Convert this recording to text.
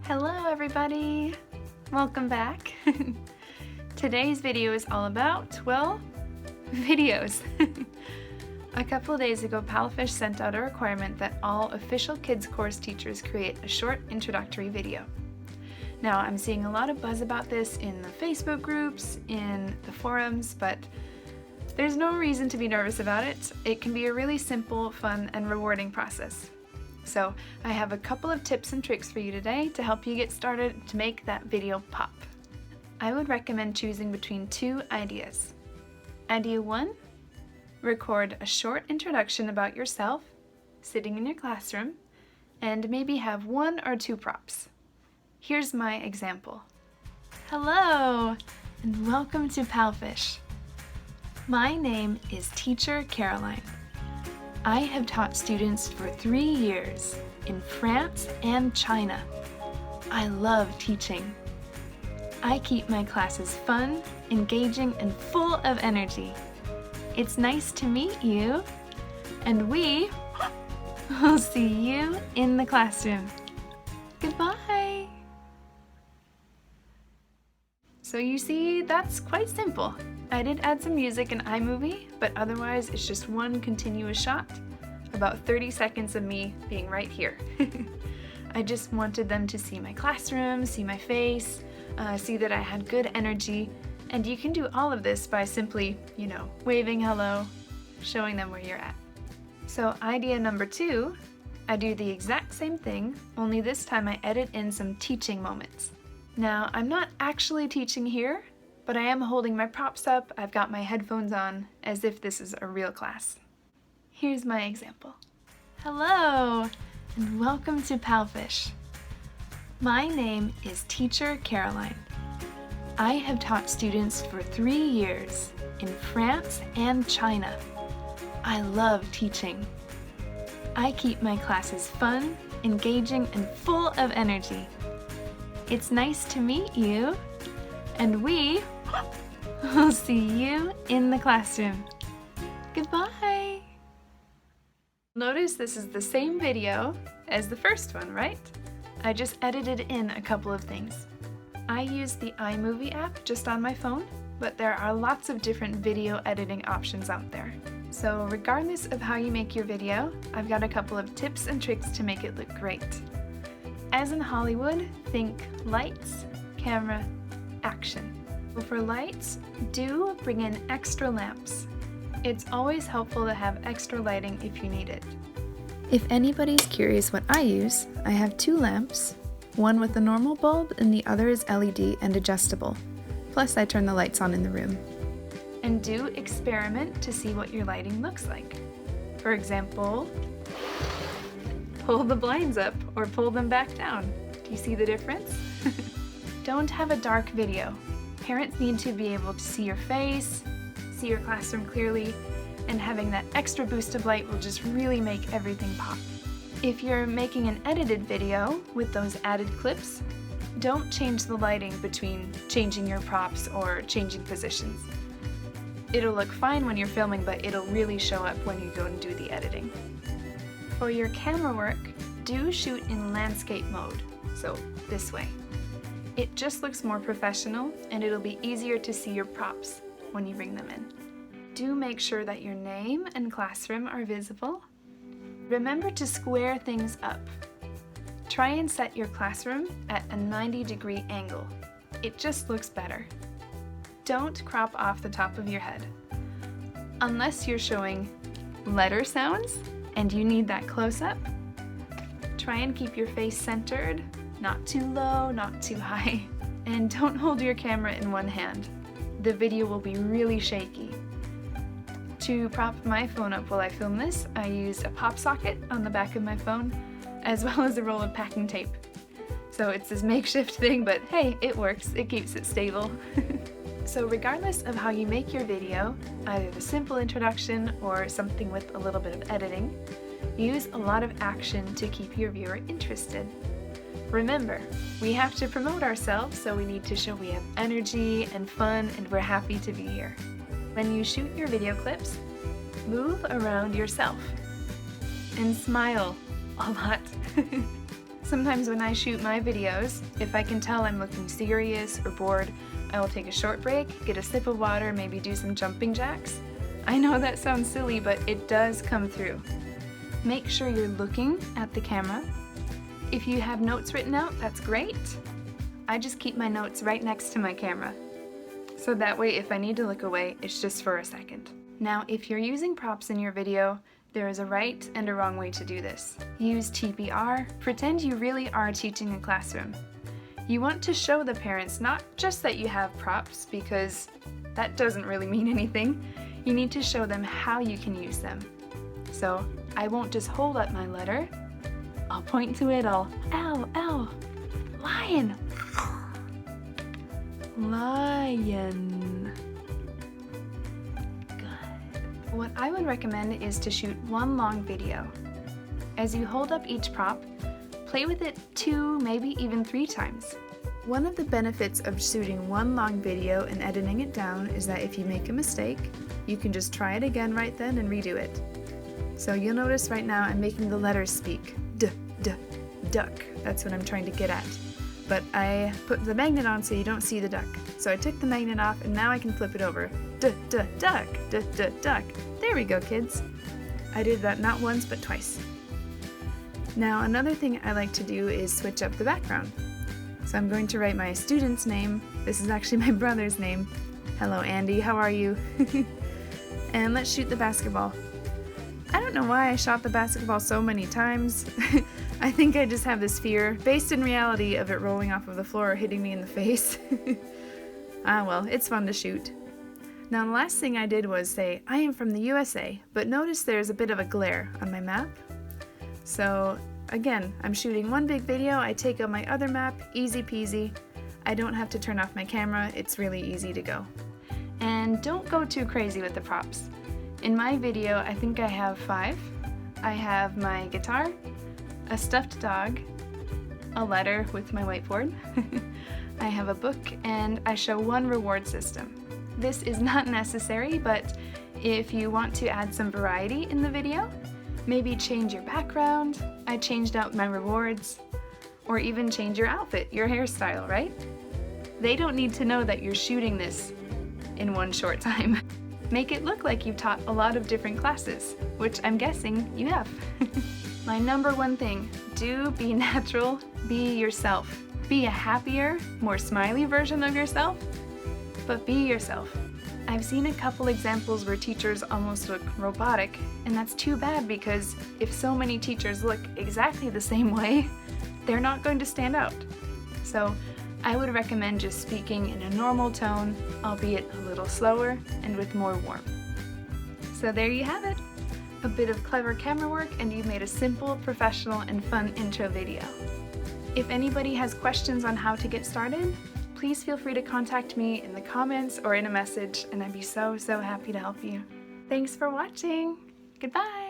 Hello everybody! Welcome back. Today's video is all about, well, videos. A couple days ago, PALFISH sent out a requirement that all official kids course teachers create a short introductory video. Now, I'm seeing a lot of buzz about this in the Facebook groups, in the forums, but there's no reason to be nervous about it. It can be a really simple, fun, and rewarding process. So I have a couple of tips and tricks for you today to help you get started to make that video pop. I would recommend choosing between two ideas. Idea 1, record a short introduction about yourself, sitting in your classroom, and maybe have 1 or 2 props. Here's my example. Hello, and welcome to PALFISH. My name is Teacher Caroline. I have taught students for 3 years in France and China. I love teaching. I keep my classes fun, engaging, and full of energy. It's nice to meet you, and we will see you in the classroom. Goodbye! So you see, that's quite simple. I did add some music in iMovie, but otherwise it's just one continuous shot, about 30 seconds of me being right here. I just wanted them to see my classroom, see my face, see that I had good energy, and you can do all of this by simply, waving hello, showing them where you're at. So idea number 2, I do the exact same thing, only this time I edit in some teaching moments. Now, I'm not actually teaching here, but I am holding my props up, I've got my headphones on, as if this is a real class. Here's my example. Hello, and welcome to PALFISH. My name is Teacher Caroline. I have taught students for 3 years in France and China. I love teaching. I keep my classes fun, engaging, and full of energy. It's nice to meet you, and we will see you in the classroom. Goodbye! Notice this is the same video as the first one, right? I just edited in a couple of things. I use the iMovie app just on my phone, but there are lots of different video editing options out there. So regardless of how you make your video, I've got a couple of tips and tricks to make it look great. As in Hollywood, think lights, camera, action. For lights, do bring in extra lamps. It's always helpful to have extra lighting if you need it. If anybody's curious what I use, I have 2 lamps, one with a normal bulb and the other is LED and adjustable. Plus I turn the lights on in the room. And do experiment to see what your lighting looks like. For example, pull the blinds up or pull them back down. Do you see the difference? Don't have a dark video. Parents need to be able to see your face, see your classroom clearly, and having that extra boost of light will just really make everything pop. If you're making an edited video with those added clips, don't change the lighting between changing your props or changing positions. It'll look fine when you're filming, but it'll really show up when you go and do the editing. For your camera work, do shoot in landscape mode, so this way. It just looks more professional and it'll be easier to see your props when you bring them in. Do make sure that your name and classroom are visible. Remember to square things up. Try and set your classroom at a 90-degree angle. It just looks better. Don't crop off the top of your head. Unless you're showing letter sounds and you need that close-up, try and keep your face centered, not too low, not too high, and don't hold your camera in one hand. The video will be really shaky. To prop my phone up while I film this, I use a pop socket on the back of my phone, as well as a roll of packing tape. So it's this makeshift thing, but hey, it works, it keeps it stable. So regardless of how you make your video, either the simple introduction or something with a little bit of editing, use a lot of action to keep your viewer interested. Remember, we have to promote ourselves, so we need to show we have energy and fun and we're happy to be here. When you shoot your video clips, move around yourself and smile a lot. Sometimes when I shoot my videos, if I can tell I'm looking serious or bored, I will take a short break, get a sip of water, maybe do some jumping jacks. I know that sounds silly, but it does come through. Make sure you're looking at the camera. If you have notes written out, that's great. I just keep my notes right next to my camera. So that way, if I need to look away, it's just for a second. Now, if you're using props in your video, there is a right and a wrong way to do this. Use TPR. Pretend you really are teaching a classroom. You want to show the parents not just that you have props, because that doesn't really mean anything. You need to show them how you can use them. So I won't just hold up my letter. I'll point to it all. Ow, ow, lion. Lion. Good. What I would recommend is to shoot one long video. As you hold up each prop, play with it 2, maybe even 3 times. One of the benefits of shooting one long video and editing it down is that if you make a mistake, you can just try it again right then and redo it. So you'll notice right now I'm making the letters speak. D, d, duck. That's what I'm trying to get at. But I put the magnet on so you don't see the duck. So I took the magnet off and now I can flip it over. D, d, duck, d, d, duck. There we go, kids. I did that not once but twice. Now another thing I like to do is switch up the background. So I'm going to write my student's name. This is actually my brother's name. Hello Andy, how are you? And let's shoot the basketball. I don't know why I shot the basketball so many times. I think I just have this fear, based in reality, of it rolling off of the floor or hitting me in the face. Ah well, it's fun to shoot. Now the last thing I did was say, I am from the USA, but notice there's a bit of a glare on my map. So again, I'm shooting one big video, I take out my other map, easy peasy. I don't have to turn off my camera, it's really easy to go. And don't go too crazy with the props. In my video, I think I have 5. I have my guitar, a stuffed dog, a letter with my whiteboard, I have a book, and I show one reward system. This is not necessary, but if you want to add some variety in the video, maybe change your background, I changed out my rewards, or even change your outfit, your hairstyle, right? They don't need to know that you're shooting this in one short time. Make it look like you've taught a lot of different classes, which I'm guessing you have. My number one thing, do be natural, be yourself. Be a happier, more smiley version of yourself, but be yourself. I've seen a couple examples where teachers almost look robotic, and that's too bad because if so many teachers look exactly the same way, they're not going to stand out. So I would recommend just speaking in a normal tone, albeit a little slower and with more warmth. So there you have it. A bit of clever camera work and you've made a simple, professional, and fun intro video. If anybody has questions on how to get started, please feel free to contact me in the comments or in a message, and I'd be so happy to help you. Thanks for watching. Goodbye.